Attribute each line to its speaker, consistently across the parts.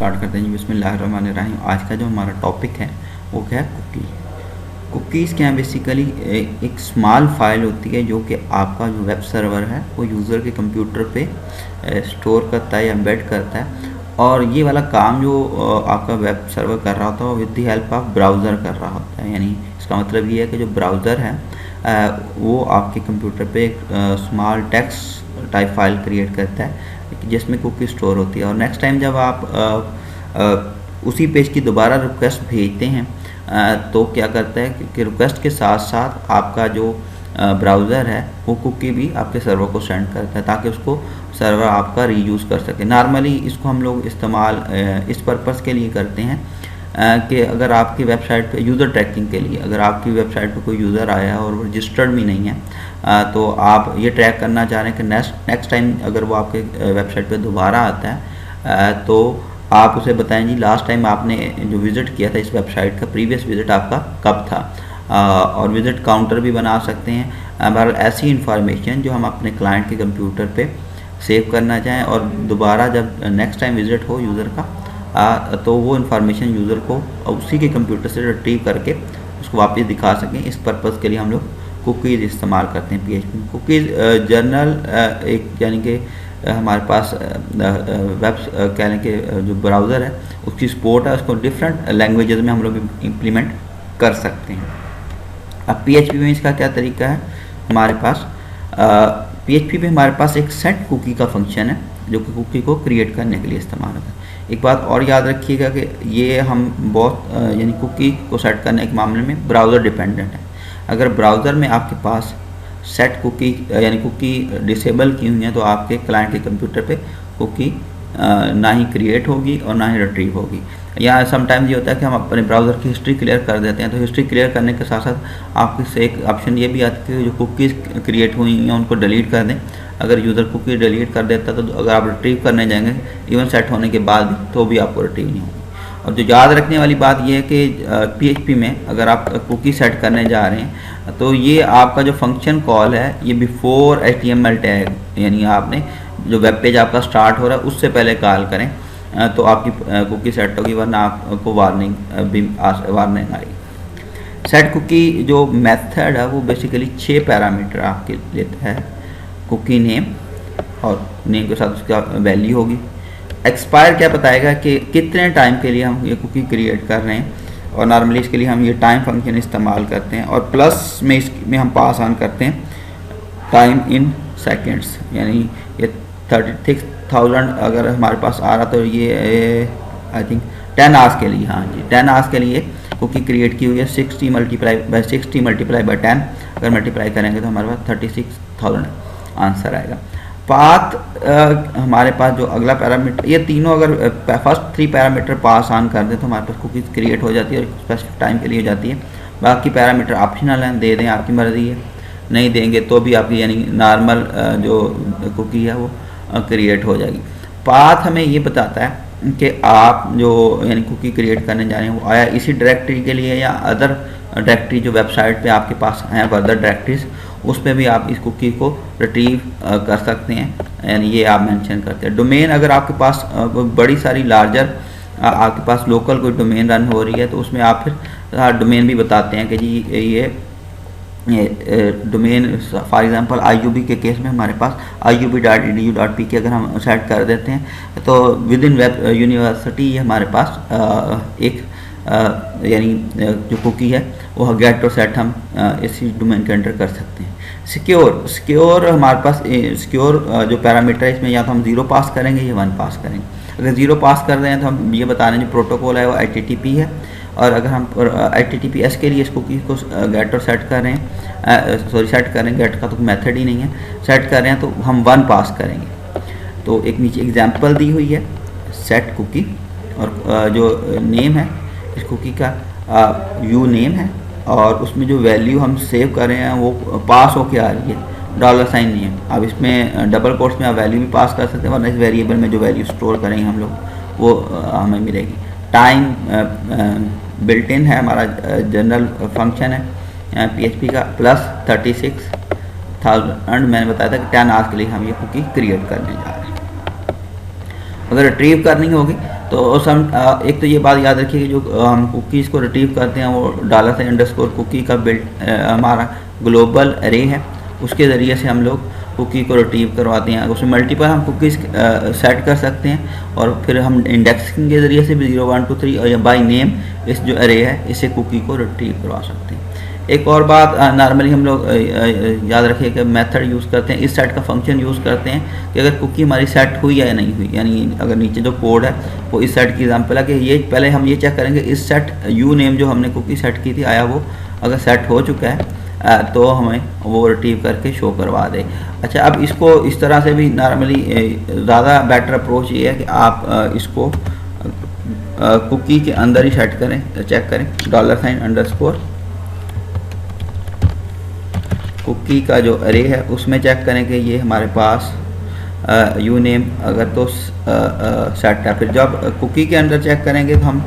Speaker 1: Start करते हैं जी। बिस्मिल्लाहिर्रहमानिर्रहीम। आज का जो हमारा टॉपिक है वो क्या है, कुकी। कुकीज़ क्या है, बेसिकली एक स्मॉल फाइल होती है जो कि आपका जो वेब सर्वर है वो यूज़र के कंप्यूटर पे स्टोर करता है या एम्बेड करता है। और ये वाला काम जो आपका वेब सर्वर कर रहा होता है with the help of browser कर रहा होता है। यानी इसका मतलब ये है कि जो ब्राउज़र है वो आपके कंप्यूटर पे एक small text type file create करता है जिसमें कुकी स्टोर होती है। और नेक्स्ट टाइम जब आप उसी पेज की दोबारा रिक्वेस्ट भेजते हैं तो क्या करता है कि रिक्वेस्ट के साथ साथ आपका जो ब्राउज़र है वो कुकी भी आपके सर्वर को सेंड करता है ताकि उसको सर्वर आपका रीयूज़ कर सके। नॉर्मली इसको हम लोग इस्तेमाल इस पर्पज़ के लिए करते हैं कि अगर आपकी वेबसाइट पे यूज़र ट्रैकिंग के लिए, अगर आपकी वेबसाइट पे कोई यूज़र आया है और वो रजिस्टर्ड भी नहीं है तो आप ये ट्रैक करना चाह रहे हैं कि नेक्स्ट टाइम अगर वो आपके वेबसाइट पे दोबारा आता है तो आप उसे बताएं जी लास्ट टाइम आपने जो विज़िट किया था इस वेबसाइट का प्रीवियस विज़िट आपका कब था। और विज़िट काउंटर भी बना सकते हैं। बहरहाल ऐसी इंफॉर्मेशन जो हम अपने क्लाइंट के कंप्यूटर पे सेव करना चाहें और दोबारा जब नेक्स्ट टाइम विज़िट हो यूज़र का तो वो इन्फॉर्मेशन यूज़र को उसी के कंप्यूटर से रिट्रीव करके उसको वापस दिखा सकें। इस पर्पज़ के लिए हम लोग कुकीज़ इस्तेमाल करते हैं PHP में। कुकीज़ जर्नल एक यानी कि हमारे पास वेब कह लें कि जो ब्राउज़र है उसकी सपोर्ट है, उसको डिफरेंट लैंग्वेजेस में हम लोग इम्प्लीमेंट कर सकते हैं। अब PHP में इसका क्या तरीका है, हमारे पास PHP में हमारे पास एक सेट कुकी का फंक्शन है जो कि कुकी को क्रिएट करने के लिए इस्तेमाल होता है। एक बात और याद रखिएगा कि ये हम बहुत यानी कुकी को सेट करने के मामले में ब्राउज़र डिपेंडेंट है। अगर ब्राउज़र में आपके पास सेट कुकी यानी कुकी डिसेबल की हुई है तो आपके क्लाइंट के कंप्यूटर पे कुकी ना ही क्रिएट होगी और ना ही रिट्रीव होगी। या समटाइम्स ये होता है कि हम अपने ब्राउज़र की हिस्ट्री क्लियर कर देते हैं तो हिस्ट्री क्लियर करने के साथ साथ आपके से एक ऑप्शन ये भी आता है कि जो कुकीज़ क्रिएट हुई हैं उनको डिलीट कर दें। अगर यूज़र कुकी डिलीट कर देता है तो अगर आप रिट्रीव करने जाएंगे इवन सेट होने के बाद तो भी आपको रिट्रीव नहीं होगी। और जो याद रखने वाली बात यह है कि PHP में अगर आप कुकी सेट करने जा रहे हैं तो ये आपका जो फंक्शन कॉल है ये बिफोर HTML टैग यानी आपने जो वेब पेज आपका स्टार्ट हो रहा है उससे पहले कॉल करें तो आपकी कुकी सेट होगी, वरना आपको वार्निंग आएगी। सेट कुकी जो मेथड है वो बेसिकली 6 पैरामीटर आपके लेता है। कुकी नेम और नेम के साथ उसका वैल्यू होगी। एक्सपायर क्या बताएगा कि कितने टाइम के लिए हम ये कुकी क्रिएट कर रहे हैं और नॉर्मली इसके लिए हम ये टाइम फंक्शन इस्तेमाल करते हैं। और प्लस में इसमें हम पास ऑन करते हैं टाइम इन सेकेंड्स, यानी ये 36,000 अगर हमारे पास आ रहा तो ये आई थिंक 10 आवर्स के लिए, हाँ जी 10 आवर्स के लिए कुकी क्रिएट की हुई है। 60 मल्टीप्लाई बाय 10 अगर मल्टीप्लाई करेंगे तो हमारे पास 36,000 आंसर आएगा। पाथ हमारे पास जो अगला पैरामीटर, ये तीनों अगर फर्स्ट 3 पैरामीटर पास ऑन कर दें तो हमारे पास कुकीज़ क्रिएट हो जाती है और स्पेसिफिक टाइम के लिए हो जाती है। बाकी पैरामीटर ऑप्शनल हैं, दे दें आपकी मर्ज़ी है, नहीं देंगे तो भी आपकी यानी नॉर्मल जो कुकी है वो क्रिएट हो जाएगी। पाथ हमें ये बताता है कि आप जो यानी कुकी क्रिएट करने जा रहे हैं वो आया इसी डायरेक्टरी के लिए या अदर डायरेक्टरी जो वेबसाइट पे आपके पास हैं फर्दर डायरेक्टरीज उस पर भी आप इस कुकी को रिट्रीव कर सकते हैं, यानी ये आप मेंशन करते हैं। डोमेन अगर आपके पास बड़ी सारी लार्जर आपके पास लोकल कोई डोमेन रन हो रही है तो उसमें आप फिर डोमेन भी बताते हैं कि जी ये डोमेन फॉर एग्जांपल IUB के केस में हमारे पास iub.edu.pk अगर हम सेट कर देते हैं तो विद इन वेब यूनिवर्सिटी ये हमारे पास एक यानी जो कुकी है वो गेट और सेट हम इसी डोमेन के अंडर कर सकते हैं। सिक्योर हमारे पास सिक्योर जो पैरामीटर है इसमें या तो हम 0 पास करेंगे या 1 पास करेंगे। अगर 0 पास कर रहे हैं तो हम ये बता रहे हैं जो प्रोटोकॉल है वो HTTP है और अगर हम HTTPS के लिए इस कुकी को गेट और सेट कर रहे हैं सेट कर रहे हैं, गेट का तो मेथड ही नहीं है, सेट कर रहे हैं तो हम 1 पास करेंगे। तो एक नीचे एग्जांपल दी हुई है सेट कुकी और जो नेम है इस कुकी का यू नेम है और उसमें जो वैल्यू हम सेव कर रहे हैं वो पास होके आ रही है $साइन नहीं है। अब इसमें डबल कोट्स में आप वैल्यू भी पास कर सकते हैं वरना इस वेरिएबल में जो वैल्यू स्टोर करेंगे हम लोग वो हमें मिलेगी। टाइम बिल्ट इन है, हमारा जनरल फंक्शन है PHP का, प्लस 36,000 मैंने बताया था कि 10 आवर्स के लिए हम ये कुकी क्रिएट करने जा रहे हैं। अगर रिट्रीव करनी होगी तो उस हम एक तो ये बात याद रखिए कि जो हम कुकीज़ को रिट्रीव करते हैं वो $_ कुकी का बिल्ड हमारा ग्लोबल अरे है, उसके ज़रिए से हम लोग कुकी को रिट्रीव करवाते हैं। उसमें मल्टीपल हम कुकीज़ सेट कर सकते हैं और फिर हम इंडेक्सिंग के ज़रिए से भी 0 1 2 3 या बाय नेम इस जो अरे है इससे कुकी को रिट्रीव करवा सकते हैं। एक और बात नॉर्मली हम लोग याद रखिए कि मेथड यूज़ करते हैं, इस सेट का फंक्शन यूज़ करते हैं कि अगर कुकी हमारी सेट हुई या नहीं हुई, यानी अगर नीचे जो कोड है वो इस सेट की एग्जांपल है कि ये पहले हम ये चेक करेंगे इस सेट यू नेम जो हमने कुकी सेट की थी आया वो अगर सेट हो चुका है तो हमें वो रिट्रीव करके शो करवा दे। अच्छा, अब इसको इस तरह से भी नॉर्मली ज़्यादा बेटर अप्रोच ये है कि आप इसको कुकी के अंदर ही सेट करें, चेक करें $_ कुकी का जो अरे है उसमें चेक करें कि ये हमारे पास यू नेम अगर तो सेट है। फिर जब कुकी के अंदर चेक करेंगे तो हम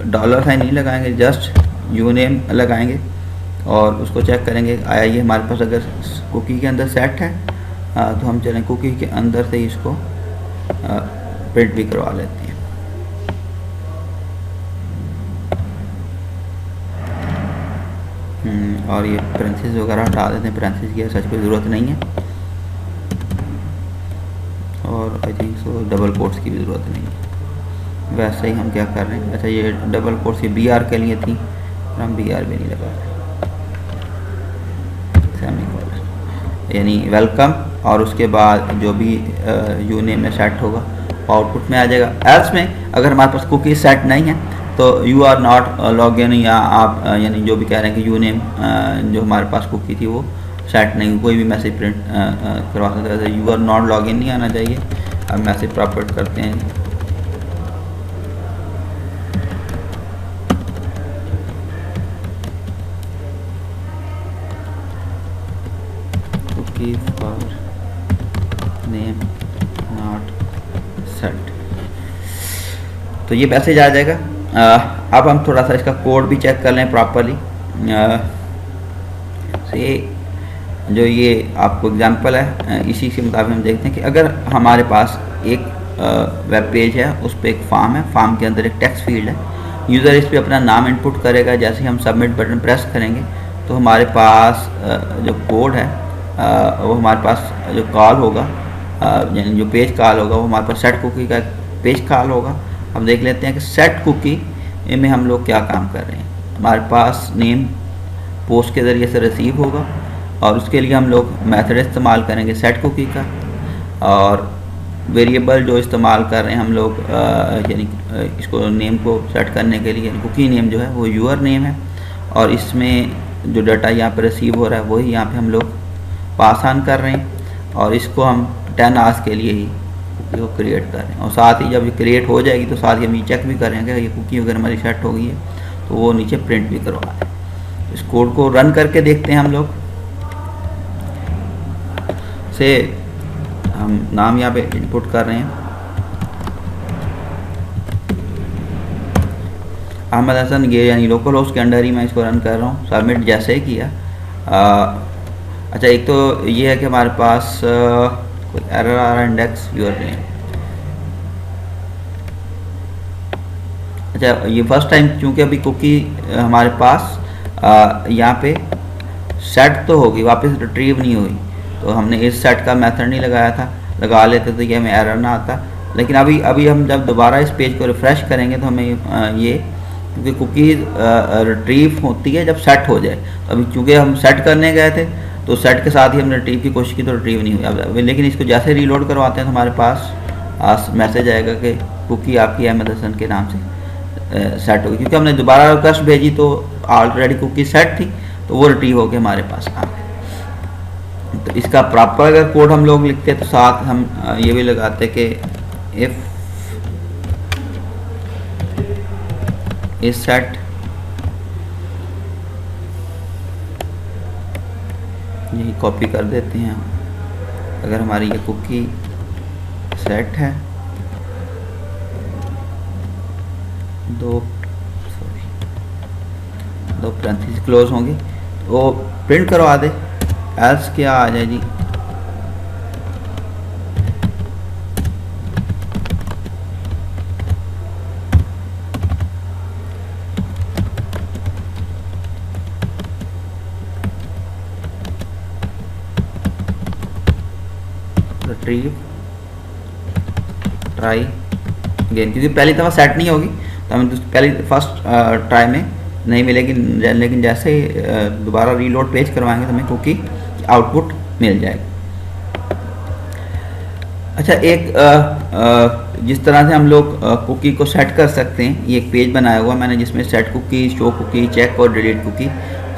Speaker 1: $_ नहीं लगाएंगे, जस्ट यू नेम लगाएंगे और उसको चेक करेंगे आया ये हमारे पास अगर कुकी के अंदर सेट है तो हम चलें कुकी के अंदर से इसको प्रिंट भी करवा लेते हैं। और ये पेरेंथेसिस वगैरह हटा देते हैं, पेरेंथेसिस की सच कोई ज़रूरत नहीं है और I think so double quotes की भी ज़रूरत नहीं है। वैसे ही हम क्या कर रहे हैं, अच्छा ये डबल कोट्स ये BR के लिए थी, हम BR भी नहीं लगा रहे, यानी वेलकम और उसके बाद जो भी यू नेम में सेट होगा आउटपुट में आ जाएगा। एल्स में अगर हमारे पास कुकी सेट नहीं है तो you are not log in, या आप यानी जो भी कह रहे हैं कि यू नेम जो हमारे पास कुकी थी वो सेट नहीं, कोई भी मैसेज प्रिंट करवा सकते हैं। You are not log in नहीं आना चाहिए। अब मैसेज प्रॉपर्ट करते हैं, cookie for name not set, तो ये मैसेज आ जाएगा। अब हम थोड़ा सा इसका कोड भी चेक कर लें प्रॉपरली। जो ये आपको एग्जांपल है इसी के मुताबिक हम देखते हैं कि अगर हमारे पास एक वेब पेज है, उस पर एक फॉर्म है, फॉर्म के अंदर एक टेक्स्ट फील्ड है, यूज़र इस पर अपना नाम इनपुट करेगा, जैसे ही हम सबमिट बटन प्रेस करेंगे तो हमारे पास जो कोड है वो हमारे पास जो कॉल होगा यानी जो पेज कॉल होगा वो हमारे पास सेट कुकी का पेज कॉल होगा। अब देख लेते हैं कि सेट कुकी में हम लोग क्या काम कर रहे हैं। हमारे पास नेम पोस्ट के ज़रिए से रिसीव होगा और उसके लिए हम लोग मेथड इस्तेमाल करेंगे सेट कुकी का, और वेरिएबल जो इस्तेमाल कर रहे हैं हम लोग यानी इसको नेम को सेट करने के लिए कुकी नेम जो है वो यूर नेम है, और इसमें जो डाटा यहाँ पर रिसीव हो रहा है वही यहाँ पे हम लोग पास ऑन कर रहे हैं, और इसको हम 10 आवर्स के लिए ही कुकी को क्रिएट कर रहे हैं। और साथ ही जब ये क्रिएट हो जाएगी तो साथ ही हम ये चेक भी करेंगे ये कुकी अगर हमारी सेट हो गई है तो वो नीचे प्रिंट भी करवा दें। इस कोड को रन करके देखते हैं हम लोग से, हम नाम यहाँ पे इनपुट कर रहे हैं अहमद हसन, ये यानी लोकल होस्ट के अंडर ही मैं इसको रन कर रहा हूँ। सबमिट जैसे ही किया अच्छा, एक तो ये है कि हमारे पास कोई एरर आ रहा है, इंडेक्स यूर नेम। अच्छा, ये फर्स्ट टाइम क्योंकि अभी कुकी हमारे पास यहाँ पे सेट तो होगी, वापस रिट्रीव नहीं हुई, तो हमने इस सेट का मेथड नहीं लगाया था, लगा लेते तो ये हमें एरर ना आता। लेकिन अभी हम जब दोबारा इस पेज को रिफ़्रेश करेंगे तो हमें ये क्योंकि कुकी रिट्रीव होती है जब सेट हो जाए, अभी चूँकि हम सेट करने गए थे तो सेट के साथ ही हमने रिट्रीव की कोशिश की तो रिट्रीव नहीं हुई। अब लेकिन इसको जैसे रीलोड करवाते हैं तो हमारे पास मैसेज आएगा कि कुकी आपकी अहमद हसन के नाम से सेट होगी, क्योंकि हमने दोबारा रिक्वेस्ट भेजी तो ऑलरेडी कुकी सेट थी तो वो रिट्रीव होकर हमारे पास आ गई। तो इसका प्रॉपर अगर कोड हम लोग लिखते तो साथ हम ये भी लगाते कि इफ़ इस सेट यही कॉपी कर देते हैं। अगर हमारी ये कुकी सेट है दो पैरेंथेसिस क्लोज होंगे तो प्रिंट करवा दे, एल्स क्या आ जाए जी रिट्रीव ट्राई अगेन, क्योंकि पहली दफ़ा सेट नहीं होगी तो हमें पहली फर्स्ट ट्राई में नहीं मिलेगी, लेकिन जैसे ही दोबारा रीलोड पेज करवाएंगे तो हमें कुकी आउटपुट मिल जाएगा। अच्छा, एक जिस तरह से हम लोग कुकी को सेट कर सकते हैं, ये एक पेज बनाया हुआ मैंने जिसमें set cookie, show cookie, check और डिलीट कुकी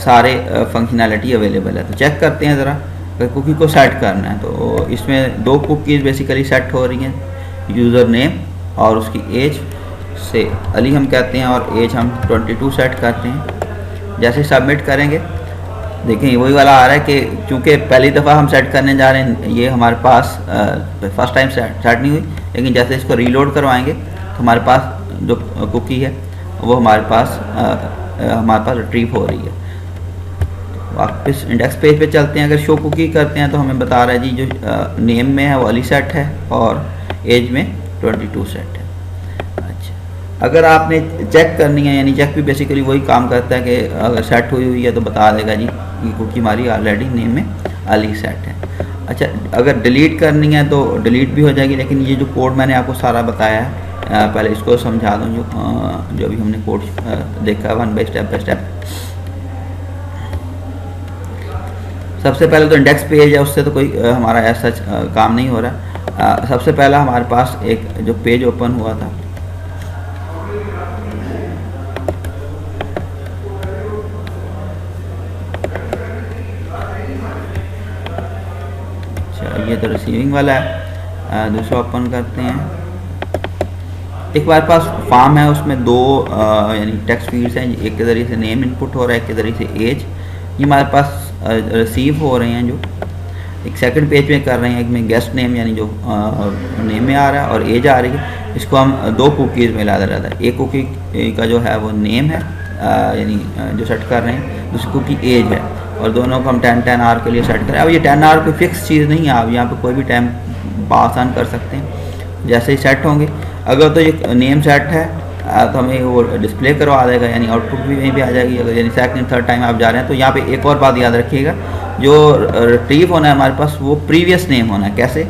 Speaker 1: सारे फंक्शनैलिटी अवेलेबल है। तो चेक करते हैं ज़रा, अगर कुकी को सेट करना है तो इसमें दो कुकीज़ बेसिकली सेट हो रही हैं, यूज़र नेम और उसकी एज से अली हम कहते हैं और एज हम 22 सेट करते हैं। जैसे सबमिट करेंगे देखें वही वाला आ रहा है कि चूँकि पहली दफ़ा हम सेट करने जा रहे हैं, ये हमारे पास फर्स्ट टाइम सेट नहीं हुई, लेकिन जैसे इसको रीलोड करवाएंगे तो हमारे पास जो कुकी है वो हमारे पास रिट्रीव हो रही है। वापस इंडेक्स पेज पे चलते हैं, अगर शो कुकी करते हैं तो हमें बता रहा है जी जो नेम में है वो अली सेट है और एज में 22 सेट है। अच्छा, अगर आपने चेक करनी है, यानी चेक भी बेसिकली वही काम करता है कि अगर सेट हुई है तो बता देगा जी ये कुकी हमारी ऑलरेडी नेम में अली सेट है। अच्छा, अगर डिलीट करनी है तो डिलीट भी हो जाएगी, लेकिन ये जो कोड मैंने आपको सारा बताया है पहले इसको समझा दूँ, जो अभी हमने कोड देखा वन बाई स्टेप। सबसे पहले तो इंडेक्स पेज है, उससे तो कोई हमारा ऐसा काम नहीं हो रहा। सबसे पहला हमारे पास एक जो पेज ओपन हुआ था, अच्छा ये तो रिसीविंग वाला है। दूसरा ओपन करते हैं, एक हमारे पास फॉर्म है, उसमें दो यानी टेक्स्ट फील्ड्स हैं, एक के ज़रिए से नेम इनपुट हो रहा है, एक के ज़रिए से एज। ये हमारे पास रिसीव हो रहे हैं, जो एक सेकंड पेज में कर रहे हैं, एक में गेस्ट नेम यानी जो नेम में आ रहा है और एज आ रही है। इसको हम दो कुकीज़ में ला रहा था, एक कुकी का जो है वो नेम है यानी जो सेट कर रहे हैं, दूसरी कुकी एज है, और दोनों को हम 10 आवर के लिए सेट करें। अब ये 10 आवर कोई फिक्स चीज़ नहीं है, आप यहाँ पे कोई भी टाइम आसान कर सकते हैं जैसे ही सेट होंगे। अगर तो ये नेम सेट है तो हमें वो डिस्प्ले करवा देगा, यानी आउटपुट भी वहीं पे आ जाएगी। अगर यानी सेकंड थर्ड टाइम आप जा रहे हैं तो यहाँ पे एक और बात याद रखिएगा, जो रिट्रीव होना है हमारे पास वो प्रीवियस नेम होना है। कैसे,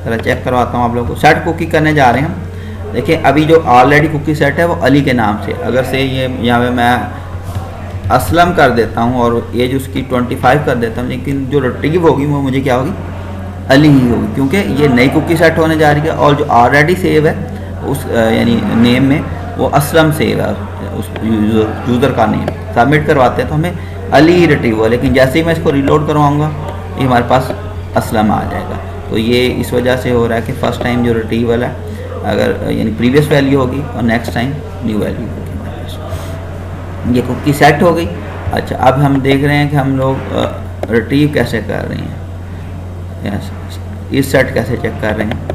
Speaker 1: जरा चेक करवाता हूँ आप लोगों को। सेट कुकी करने जा रहे हैं हम, देखिए अभी जो ऑलरेडी कुकी सेट है वो अली के नाम से, अगर से ये यहाँ पे मैं असलम कर देता हूँ और एज उसकी 25 कर देता हूँ, लेकिन जो रिट्रीव होगी वो मुझे क्या होगी, अली ही होगी, क्योंकि ये नई कुकी सेट होने जा रही है और जो ऑलरेडी सेव है उस यानी नेम में वो असलम सेव है, उस यूज़र का नेम। सबमिट करवाते हैं तो हमें अली ही रिट्रीव हुआ, लेकिन जैसे ही मैं इसको रीलोड करवाऊँगा ये हमारे पास असलम आ जाएगा। तो ये इस वजह से हो रहा है कि फ़र्स्ट टाइम जो रिट्रीवल है अगर यानी प्रीवियस वैल्यू होगी और नेक्स्ट टाइम न्यू वैल्यू होगी हमारे पास। ये कुकी सेट हो गई। अच्छा, अब हम देख रहे हैं कि हम लोग रिट्रीव कैसे कर रहे हैं, इस सेट कैसे चेक कर रहे हैं।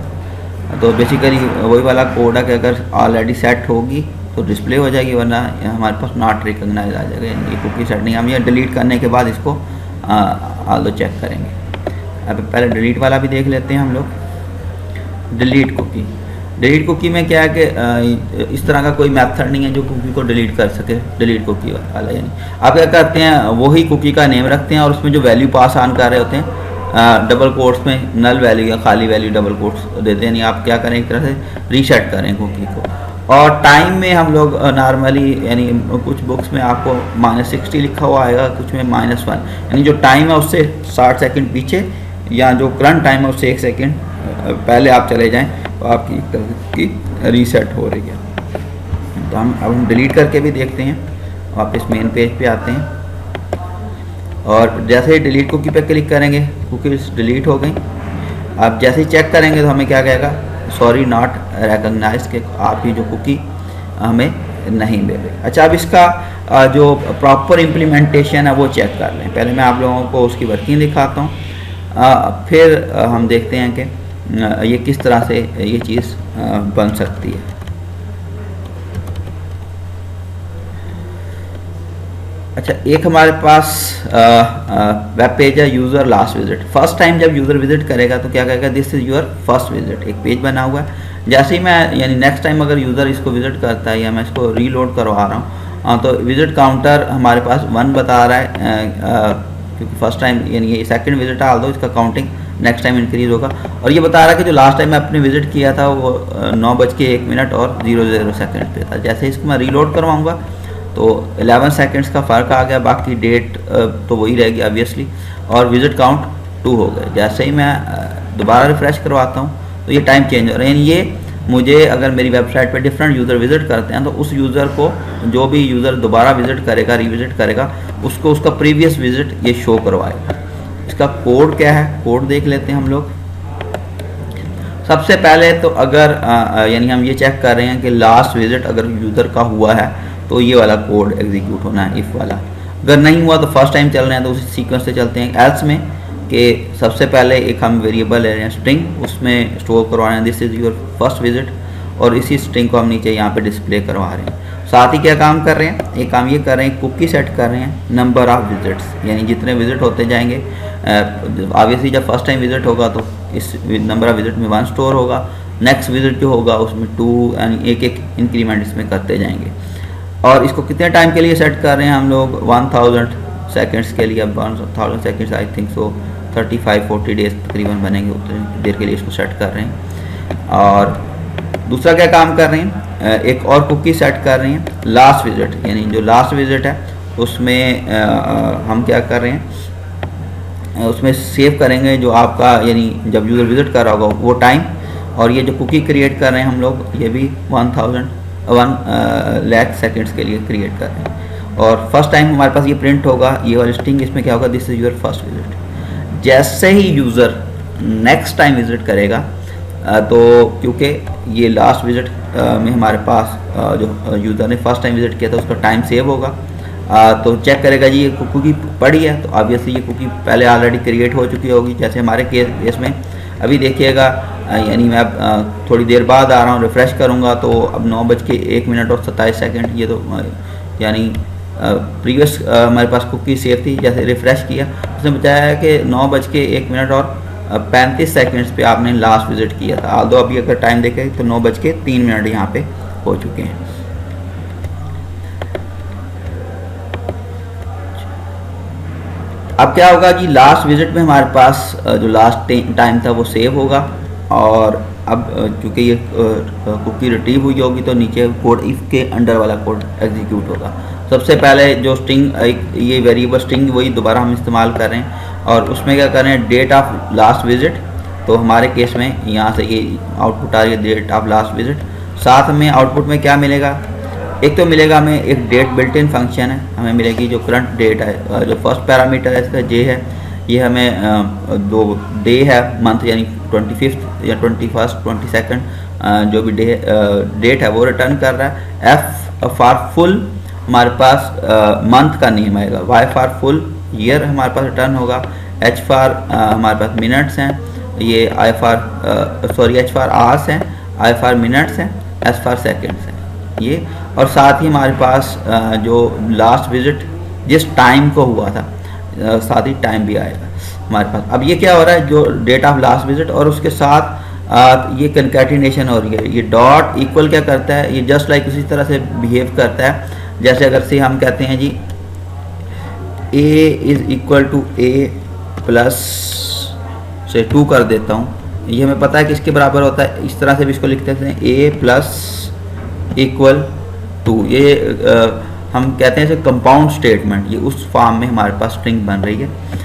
Speaker 1: तो बेसिकली वही वाला कोड है कि अगर ऑलरेडी सेट होगी तो डिस्प्ले हो जाएगी, वरना हमारे पास नॉट रिकॉग्नाइज आ जाएगा, ये कुकी सेट नहीं। हम ये डिलीट करने के बाद इसको आलो चेक करेंगे। अब पहले डिलीट वाला भी देख लेते हैं हम लोग। डिलीट कुकी, डिलीट कुकी में क्या है कि इस तरह का कोई मेथड नहीं है जो कुकी को डिलीट कर सके। डिलीट कुकी वाला यानी आप क्या करते हैं, वही कुकी का नेम रखते हैं और उसमें जो वैल्यू पास ऑन कर रहे होते हैं डबल कोट्स में नल वैल्यू या खाली वैल्यू डबल कोट्स देते हैं। नहीं, आप क्या करें, एक तरह से रीसेट करें कुकी को। और टाइम में हम लोग नॉर्मली यानी कुछ बुक्स में आपको -60 लिखा हुआ आएगा, कुछ में -1, यानी जो टाइम है उससे 60 सेकंड पीछे या जो करंट टाइम है उससे 1 सेकंड पहले आप चले जाएं तो आपकी रीसेट हो रही है। तो हम डिलीट करके भी देखते हैं, वापस मेन पेज पे आते हैं और जैसे ही डिलीट कुकी पे क्लिक करेंगे कुकीज़ डिलीट हो गई। आप जैसे ही चेक करेंगे तो हमें क्या कहेगा, सॉरी नॉट रिकॉग्नाइज, के आपकी जो कुकी हमें नहीं मिल रही। अच्छा, अब इसका जो प्रॉपर इम्प्लीमेंटेशन है वो चेक कर लें। पहले मैं आप लोगों को उसकी वर्किंग दिखाता हूँ, फिर हम देखते हैं कि ये किस तरह से ये चीज़ बन सकती है। अच्छा, एक हमारे पास वेब पेज है user last visit. First time जब यूज़र विजिट करेगा तो क्या कहेगा, this is your first visit. एक पेज बना हुआ है, जैसे ही मैं यानी नेक्स्ट टाइम अगर यूज़र इसको विजिट करता है या मैं इसको रीलोड करवा रहा हूँ तो विजिट काउंटर हमारे पास 1 बता रहा है, क्योंकि फर्स्ट टाइम यानी ये सेकंड विजिट आ दो, इसका काउंटिंग नेक्स्ट टाइम इंक्रीज होगा। और ये बता रहा है कि जो लास्ट टाइम मैं अपने विजिट किया था वो 9:01 और 00 सेकेंड पे था। जैसे इसको मैं रीलोड करवाऊँगा तो 11 सेकेंड्स का फ़र्क आ गया, बाकी डेट तो वही रहेगी ऑब्वियसली, और विजिट काउंट 2 हो गए। जैसे ही मैं दोबारा रिफ़्रेश करवाता हूँ तो ये टाइम चेंज हो रहा है। यानी ये मुझे अगर मेरी वेबसाइट पे डिफरेंट यूज़र विज़िट करते हैं तो उस यूज़र को, जो भी यूज़र दोबारा विज़िट करेगा, रिविज़िट करेगा, उसको उसका प्रीवियस विज़िट ये शो करवाएगा। इसका कोड क्या है, कोड देख लेते हैं हम लोग। सबसे पहले तो अगर यानी हम ये चेक कर रहे हैं कि लास्ट विज़िट अगर यूज़र का हुआ है तो ये वाला कोड एग्जीक्यूट होना है, इफ़ वाला। अगर नहीं हुआ तो फर्स्ट टाइम चल रहे हैं तो उसी सीक्वेंस से चलते हैं। एल्स में कि सबसे पहले एक हम वेरिएबल ले रहे हैं स्ट्रिंग, उसमें स्टोर करवा रहे हैं this is your first visit, और इसी स्ट्रिंग को हम नीचे यहाँ पे डिस्प्ले करवा रहे हैं। साथ ही क्या काम कर रहे हैं, एक काम ये कर रहे हैं, कुकी सेट कर रहे हैं नंबर ऑफ़ विजिट्स, यानी जितने विजिट होते जाएंगे। ऑब्वियसली जब फर्स्ट टाइम विजिट होगा तो इस नंबर ऑफ़ विजिट में 1 स्टोर होगा, नेक्स्ट विजिट जो होगा उसमें 2, यानी एक एक इंक्रीमेंट इसमें करते जाएंगे। और इसको कितने टाइम के लिए सेट कर रहे हैं हम लोग, 1000 सेकेंड्स के लिए। अब 1000 seconds I think so 35-40 days तकरीबन बनेंगे, उतनी देर के लिए इसको सेट कर रहे हैं। और दूसरा क्या काम कर रहे हैं, एक और कुकी सेट कर रहे हैं लास्ट विजिट, यानी जो लास्ट विजिट है उसमें हम क्या कर रहे हैं, उसमें सेव करेंगे जो आपका, यानी जब यूज़र विजिट कर रहा होगा वो टाइम। और ये जो कुकी क्रिएट कर रहे हैं हम लोग, ये भी 1 लाख सेकेंड्स के लिए क्रिएट कर रहे हैं। और फर्स्ट टाइम हमारे पास ये प्रिंट होगा, ये वाली स्ट्रिंग, इसमें क्या होगा, this is your first visit. जैसे ही यूज़र नेक्स्ट टाइम विजिट करेगा तो क्योंकि ये लास्ट विजिट में हमारे पास जो यूज़र ने फर्स्ट टाइम विजिट किया था उसका टाइम सेव होगा, तो चेक करेगा जी ये कुकी पड़ी है, तो ऑब्वियसली ये कुकी पहले ऑलरेडी क्रिएट हो चुकी होगी। जैसे हमारे केस में अभी देखिएगा, यानी मैं अब थोड़ी देर बाद आ रहा हूँ, रिफ़्रेश करूँगा तो अब 9:01 और 27 सेकेंड, ये तो यानी प्रीवियस हमारे पास कुकी सेव थी। जैसे रिफ़्रेश किया उसने बताया है कि 9:01 और 35 सेकेंड्स पे आपने लास्ट विजिट किया था। आल्दो अभी अगर टाइम देखें तो 9:03 यहाँ पे हो चुके हैं। अब क्या होगा जी, लास्ट विजिट में हमारे पास जो लास्ट टाइम था वो सेव होगा, और अब चूँकि ये कुकी रिट्रीव हुई होगी तो नीचे कोड इफ़ के अंडर वाला कोड एग्जीक्यूट होगा। सबसे पहले जो स्ट्रिंग, ये वेरिएबल स्ट्रिंग वही दोबारा हम इस्तेमाल कर रहे हैं, और उसमें क्या कर रहे हैं, डेट ऑफ लास्ट विजिट। तो हमारे केस में यहाँ से ये आउटपुट आ रही है डेट ऑफ लास्ट विजिट। साथ में आउटपुट में क्या मिलेगा, एक तो मिलेगा हमें एक डेट बिल्ट इन फंक्शन है, हमें मिलेगी जो करंट डेट है, जो फर्स्ट पैरामीटर है इसका जे है, ये हमें दो डे है मंथ, यानी 25 या 21, 22 जो भी डेट है वो रिटर्न कर रहा है। एफ फॉर फुल हमारे पास मंथ का नेम आएगा, वाई फॉर फुल ईयर हमारे पास रिटर्न होगा, एच फॉर हमारे पास मिनट्स हैं, ये I for H for hours हैं, आई फॉर मिनट्स हैं, एस फॉर सेकेंड्स हैं ये। और साथ ही हमारे पास जो लास्ट विजिट जिस टाइम को हुआ था, साथ ही टाइम भी आएगा हमारे पास। अब ये क्या हो रहा है, जो डेट ऑफ लास्ट विजिट और उसके साथ ये कंकैटिनेशन हो रही है। ये डॉट इक्वल क्या करता है, ये जस्ट लाइक उसी तरह से बिहेव करता है जैसे अगर से हम कहते हैं G a is equal to a plus से 2 कर देता हूँ, ये हमें पता है कि इसके बराबर होता है। इस तरह से भी इसको लिखते हैं a प्लस इक्वल टू, ये हम कहते हैं इसे कंपाउंड स्टेटमेंट, ये उस फॉर्म में हमारे पास स्ट्रिंग बन रही है।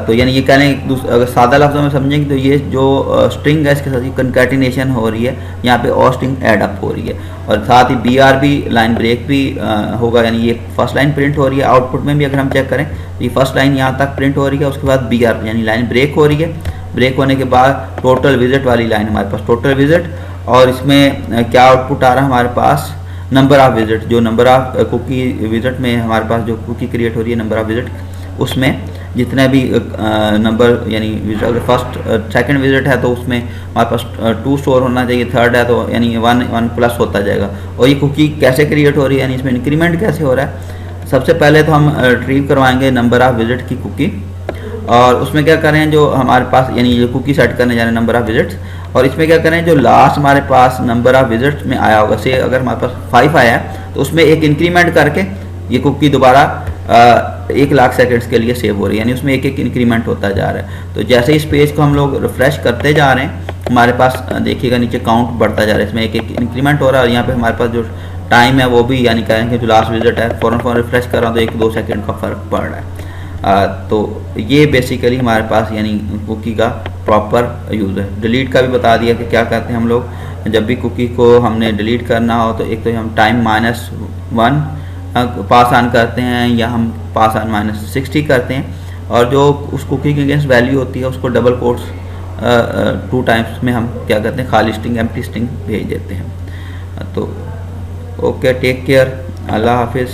Speaker 1: तो यानी ये कह रहे हैं, अगर सादा लफ्ज़ों में समझेंगे तो ये जो स्ट्रिंग है इसके साथ ही कंकैटिनेशन हो रही है, यहाँ पे और स्ट्रिंग ऐड अप हो रही है, और साथ ही BRB लाइन ब्रेक भी होगा, यानी ये फर्स्ट लाइन प्रिंट हो रही है। आउटपुट में भी अगर हम चेक करें तो ये फर्स्ट लाइन यहाँ तक प्रिंट हो रही है, उसके बाद BRB यानी लाइन ब्रेक हो रही है। ब्रेक होने के बाद टोटल विजिट वाली लाइन हमारे पास टोटल विजिट, और इसमें क्या आउटपुट आ रहा है हमारे पास, नंबर ऑफ़ विजिट, जो नंबर ऑफ़ कुकी विजिट में हमारे पास जो कुकी क्रिएट हो रही है नंबर ऑफ़ विजिट, उसमें जितने भी नंबर, यानी अगर फर्स्ट सेकंड विजिट है तो उसमें हमारे पास 2 स्टोर होना चाहिए, थर्ड है तो यानी 1 प्लस होता जाएगा। और ये कुकी कैसे क्रिएट हो रही है, यानी इसमें इंक्रीमेंट कैसे हो रहा है। सबसे पहले तो हम रिट्रीव करवाएंगे नंबर ऑफ़ विजिट की कुकी, और उसमें क्या करें, जो हमारे पास यानी जो कुकी सेट करने जा रहे हैं नंबर ऑफ़ विजिट्स, और इसमें क्या करें, जो लास्ट हमारे पास नंबर ऑफ़ विजिट्स में आया होगा, से अगर हमारे पास 5 आया है तो उसमें एक इंक्रीमेंट करके ये कुकी दोबारा 1 लाख सेकेंड्स के लिए सेव हो रही है, यानी उसमें एक एक इंक्रीमेंट होता जा रहा है। तो जैसे इस पेज को हम लोग रिफ्रेश करते जा रहे हैं, हमारे पास देखिएगा नीचे काउंट बढ़ता जा रहा है, इसमें एक एक इंक्रीमेंट हो रहा है। और यहाँ पे हमारे पास जो टाइम है वो भी, यानी कहें जो लास्ट विजिट है, फ़ौरन रिफ्रेश कर रहा हूँ तो 1-2 सेकेंड का फ़र्क पड़ रहा है। तो ये बेसिकली हमारे पास यानी कुकी का प्रॉपर यूज़ है। डिलीट का भी बता दिया कि क्या करते हैं हम लोग, जब भी कुकी को हमने डिलीट करना हो तो एक तो हम टाइम -1 पास ऑन करते हैं, या हम पास ऑन -60 करते हैं, और जो उस कुकी के अगेंस्ट वैल्यू होती है उसको डबल कोट्स 2 टाइम्स में हम क्या करते हैं, खाली स्ट्रिंग एम्प्टी स्ट्रिंग भेज देते हैं। तो ओके, टेक केयर, अल्लाह हाफिज़।